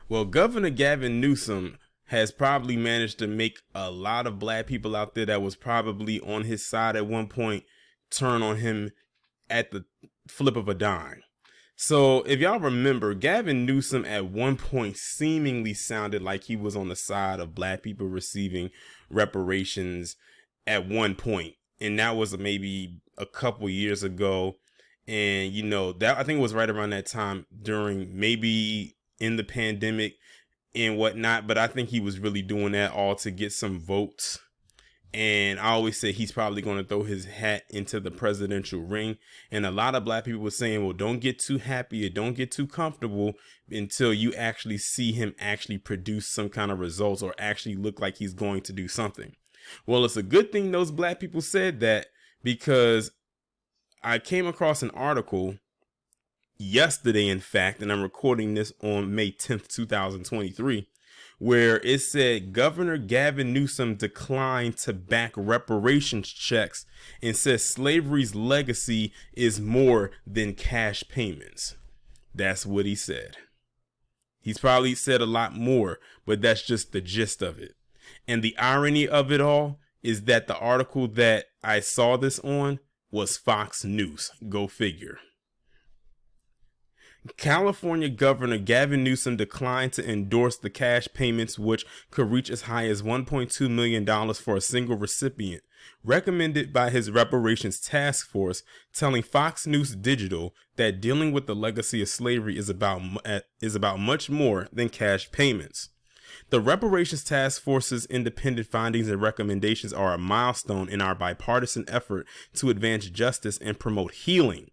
Well, Governor Gavin Newsom has probably managed to make a lot of black people out there that was probably on his side at one point turn on him at the flip of a dime. So if y'all remember, Gavin Newsom at one point seemingly sounded like he was on the side of black people receiving reparations at one point. And that was maybe a couple years ago. And, you know, that I think it was right around that time during maybe in the pandemic and whatnot. But I think he was really doing that all to get some votes. And I always say he's probably going to throw his hat into the presidential ring. And a lot of black people were saying, well, don't get too happy or don't get too comfortable until you actually see him actually produce some kind of results or actually look like he's going to do something. Well, it's a good thing those black people said that, because I came across an article yesterday, in fact, and I'm recording this on May 10th, 2023, where it said Governor Gavin Newsom declined to back reparations checks and says slavery's legacy is more than cash payments. That's what he said. He's probably said a lot more, but that's just the gist of it. And the irony of it all is that the article that I saw this on was Fox News. Go figure. California Governor Gavin Newsom declined to endorse the cash payments, which could reach as high as $1.2 million for a single recipient, recommended by his reparations task force, telling Fox News Digital that dealing with the legacy of slavery is about much more than cash payments. The Reparations Task Force's independent findings and recommendations are a milestone in our bipartisan effort to advance justice and promote healing.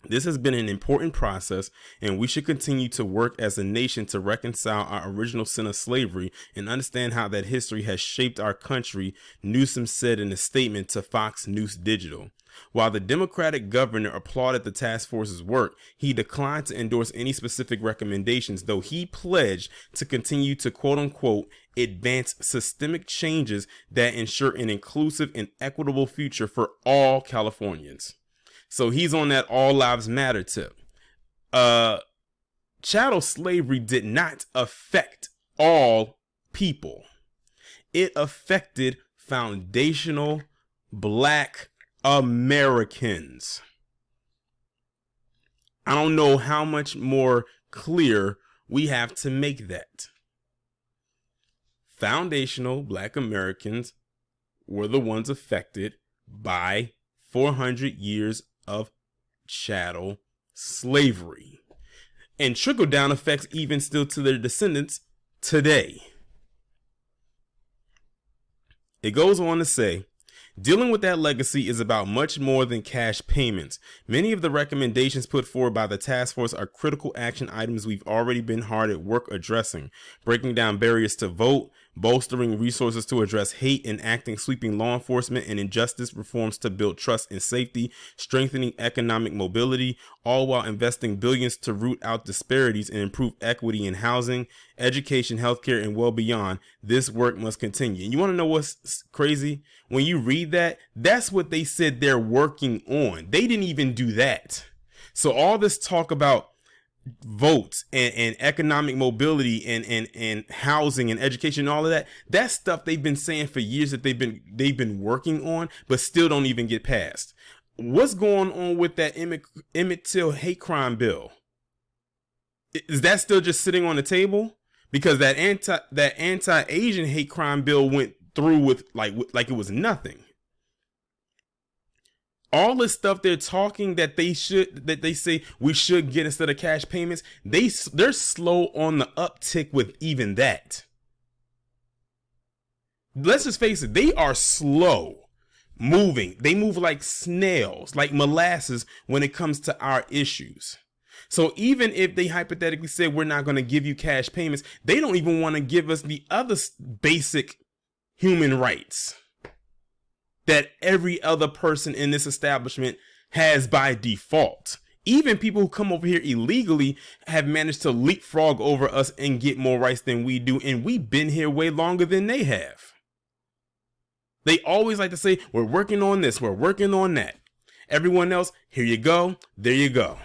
This has been an important process, and we should continue to work as a nation to reconcile our original sin of slavery and understand how that history has shaped our country, Newsom said in a statement to Fox News Digital. While the Democratic governor applauded the task force's work, he declined to endorse any specific recommendations, though he pledged to continue to, quote unquote, advance systemic changes that ensure an inclusive and equitable future for all Californians. So he's on that all lives matter tip. Chattel slavery did not affect all people. It affected foundational black Americans. I don't know how much more clear we have to make that. Foundational black Americans were the ones affected by 400 years of chattel slavery, and trickle-down effects even still to their descendants today. It goes on to say, dealing with that legacy is about much more than cash payments. Many of the recommendations put forward by the task force are critical action items we've already been hard at work addressing, breaking down barriers to vote, bolstering resources to address hate, and enacting sweeping law enforcement and injustice reforms to build trust and safety, strengthening economic mobility, all while investing billions to root out disparities and improve equity in housing, education, healthcare, and well beyond. This work must continue. And you want to know what's crazy? When you read that, that's what they said they're working on. They didn't even do that. So all this talk about votes and economic mobility and housing and education and all of that stuff they've been saying for years that they've been working on, but still don't even get passed. What's going on with that Emmett Till hate crime bill? Is that still just sitting on the table? Because that anti-Asian hate crime bill went through with like it was nothing. All this stuff they're talking that they say we should get instead of cash payments, they're slow on the uptick with even that. Let's just face it, they are slow moving. They move like snails, like molasses when it comes to our issues. So even if they hypothetically say we're not going to give you cash payments, they don't even want to give us the other basic human rights that every other person in this establishment has by default. Even people who come over here illegally have managed to leapfrog over us and get more rights than we do. And we've been here way longer than they have. They always like to say, we're working on this, we're working on that. Everyone else, here you go, there you go.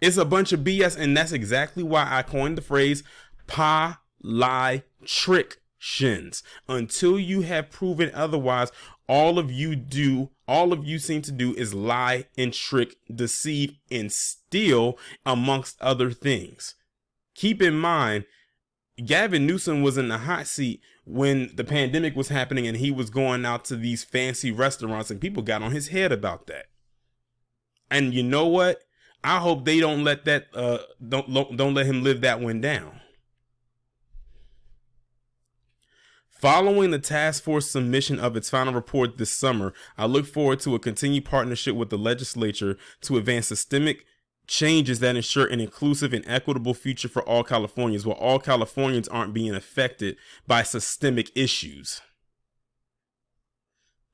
It's a bunch of BS, and that's exactly why I coined the phrase politrictions. Until you have proven otherwise, all of you seem to do is lie and trick, deceive, and steal, amongst other things. Keep in mind, Gavin Newsom was in the hot seat when the pandemic was happening and he was going out to these fancy restaurants, and people got on his head about that. And you know what? I hope they don't let that don't let him live that one down. Following the task force submission of its final report this summer, I look forward to a continued partnership with the legislature to advance systemic changes that ensure an inclusive and equitable future for all Californians, while all Californians aren't being affected by systemic issues.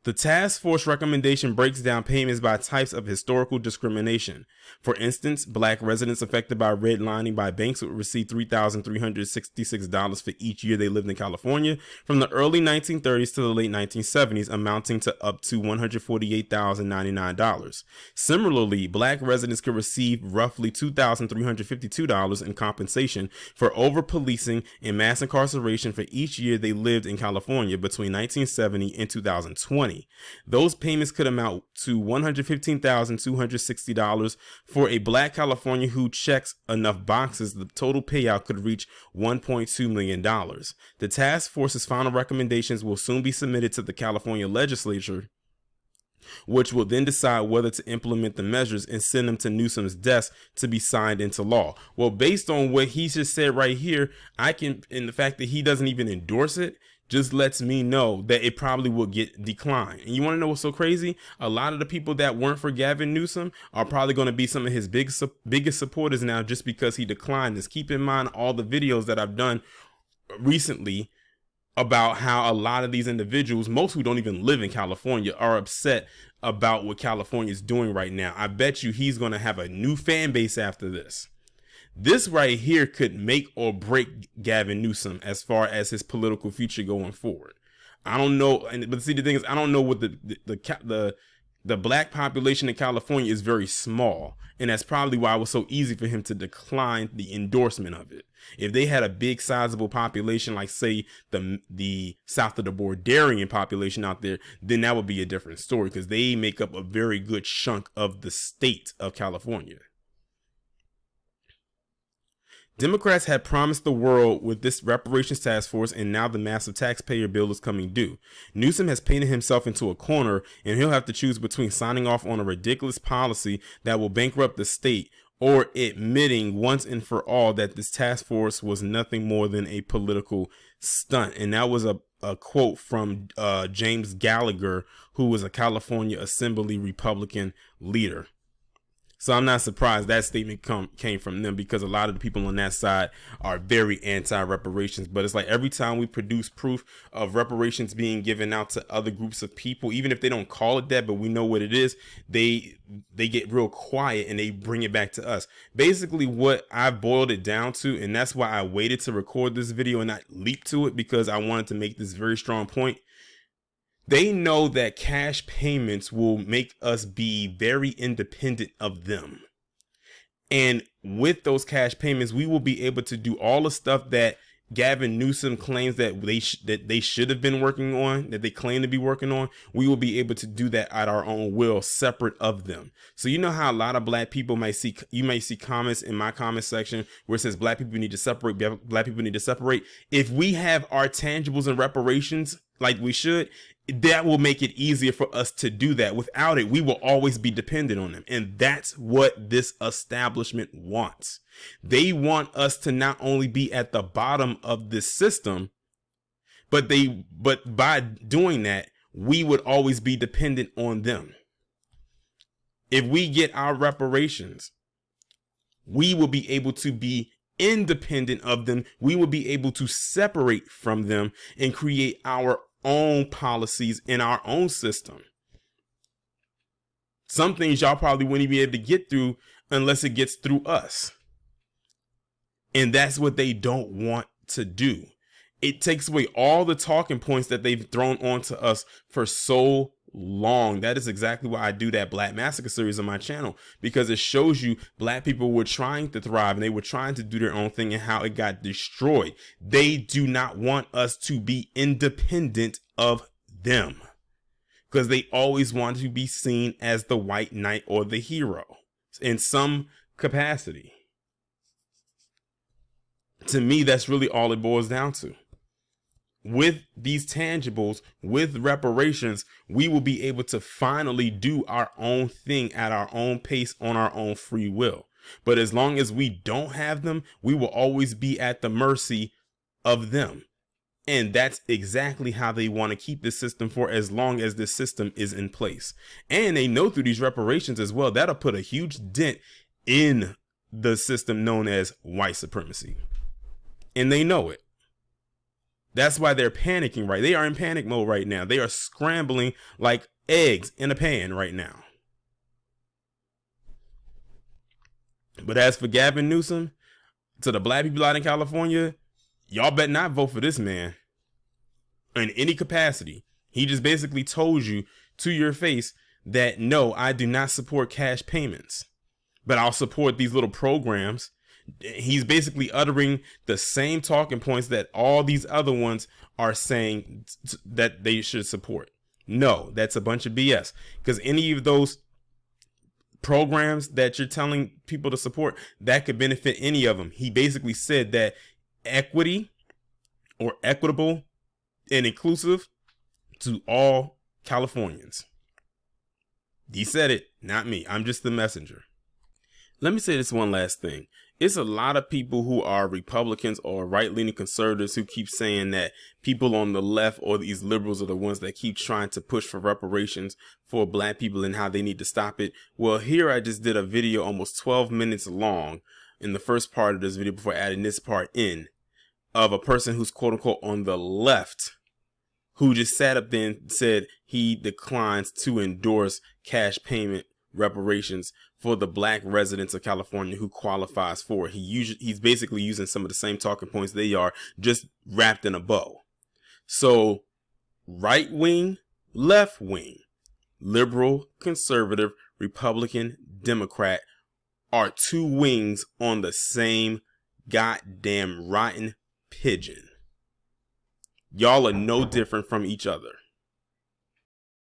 The task force recommendation breaks down payments by types of historical discrimination. For instance, black residents affected by redlining by banks would receive $3,366 for each year they lived in California from the early 1930s to the late 1970s, amounting to up to $148,099. Similarly, black residents could receive roughly $2,352 in compensation for over-policing and mass incarceration for each year they lived in California between 1970 and 2020. Those payments could amount to $115,260 for a black Californian who checks enough boxes. The total payout could reach $1.2 million. The task force's final recommendations will soon be submitted to the California legislature, which will then decide whether to implement the measures and send them to Newsom's desk to be signed into law. Well, based on what he just said right here, and the fact that he doesn't even endorse it, just lets me know that it probably will get declined. And you want to know what's so crazy? A lot of the people that weren't for Gavin Newsom are probably going to be some of his biggest supporters now, just because he declined this. Keep in mind all the videos that I've done recently about how a lot of these individuals, most who don't even live in California, are upset about what California is doing right now. I bet you he's going to have a new fan base after this. This right here could make or break Gavin Newsom as far as his political future going forward. I don't know, but see, the thing is, I don't know what the black population in California is very small, and that's probably why it was so easy for him to decline the endorsement of it. If they had a big sizable population, like say the south of the Borderian population out there, then that would be a different story, because they make up a very good chunk of the state of California. Democrats had promised the world with this reparations task force, and now the massive taxpayer bill is coming due. Newsom has painted himself into a corner, and he'll have to choose between signing off on a ridiculous policy that will bankrupt the state or admitting once and for all that this task force was nothing more than a political stunt. And that was a quote from James Gallagher, who was a California Assembly Republican leader. So I'm not surprised that statement came from them, because a lot of the people on that side are very anti-reparations. But it's like every time we produce proof of reparations being given out to other groups of people, even if they don't call it that, but we know what it is, they get real quiet and they bring it back to us. Basically what I've boiled it down to, and that's why I waited to record this video and not leap to it, because I wanted to make this very strong point. They know that cash payments will make us be very independent of them. And with those cash payments, we will be able to do all the stuff that Gavin Newsom claims that they should have been working on, that they claim to be working on. We will be able to do that at our own will, separate of them. So you know how a lot of black people might see comments in my comment section where it says black people need to separate, black people need to separate. If we have our tangibles and reparations like we should, that will make it easier for us to do that. Without it, we will always be dependent on them. And that's what this establishment wants. They want us to not only be at the bottom of this system, but by doing that, we would always be dependent on them. If we get our reparations, we will be able to be independent of them. We will be able to separate from them and create our own policies in our own system. Some things y'all probably wouldn't even be able to get through unless it gets through us. And that's what they don't want to do. It takes away all the talking points that they've thrown onto us for so long. That is exactly why I do that Black Massacre series on my channel, because it shows you Black people were trying to thrive and they were trying to do their own thing and how it got destroyed. They do not want us to be independent of them, because they always want to be seen as the white knight or the hero in some capacity. To me, that's really all it boils down to. With these tangibles, with reparations, we will be able to finally do our own thing at our own pace on our own free will. But as long as we don't have them, we will always be at the mercy of them. And that's exactly how they want to keep this system for as long as this system is in place. And they know through these reparations as well, that'll put a huge dent in the system known as white supremacy. And they know it. That's why they're panicking, right? They are in panic mode right now. They are scrambling like eggs in a pan right now. But as for Gavin Newsom, to the Black people out in California, y'all better not vote for this man in any capacity. He just basically told you to your face that, no, I do not support cash payments, but I'll support these little programs. He's basically uttering the same talking points that all these other ones are saying that they should support. No, that's a bunch of BS, because any of those programs that you're telling people to support, that could benefit any of them. He basically said that equity or equitable and inclusive to all Californians. He said it, not me. I'm just the messenger. Let me say this one last thing. It's a lot of people who are Republicans or right-leaning conservatives who keep saying that people on the left or these liberals are the ones that keep trying to push for reparations for Black people and how they need to stop it. Well, here I just did a video almost 12 minutes long in the first part of this video before adding this part in, of a person who's quote unquote on the left who just sat up there and said he declines to endorse cash payment reparations for the Black residents of California who qualifies for it. He's basically using some of the same talking points they are, just wrapped in a bow. So right wing, left wing, liberal, conservative, Republican, Democrat are two wings on the same goddamn rotten pigeon. Y'all are no different from each other.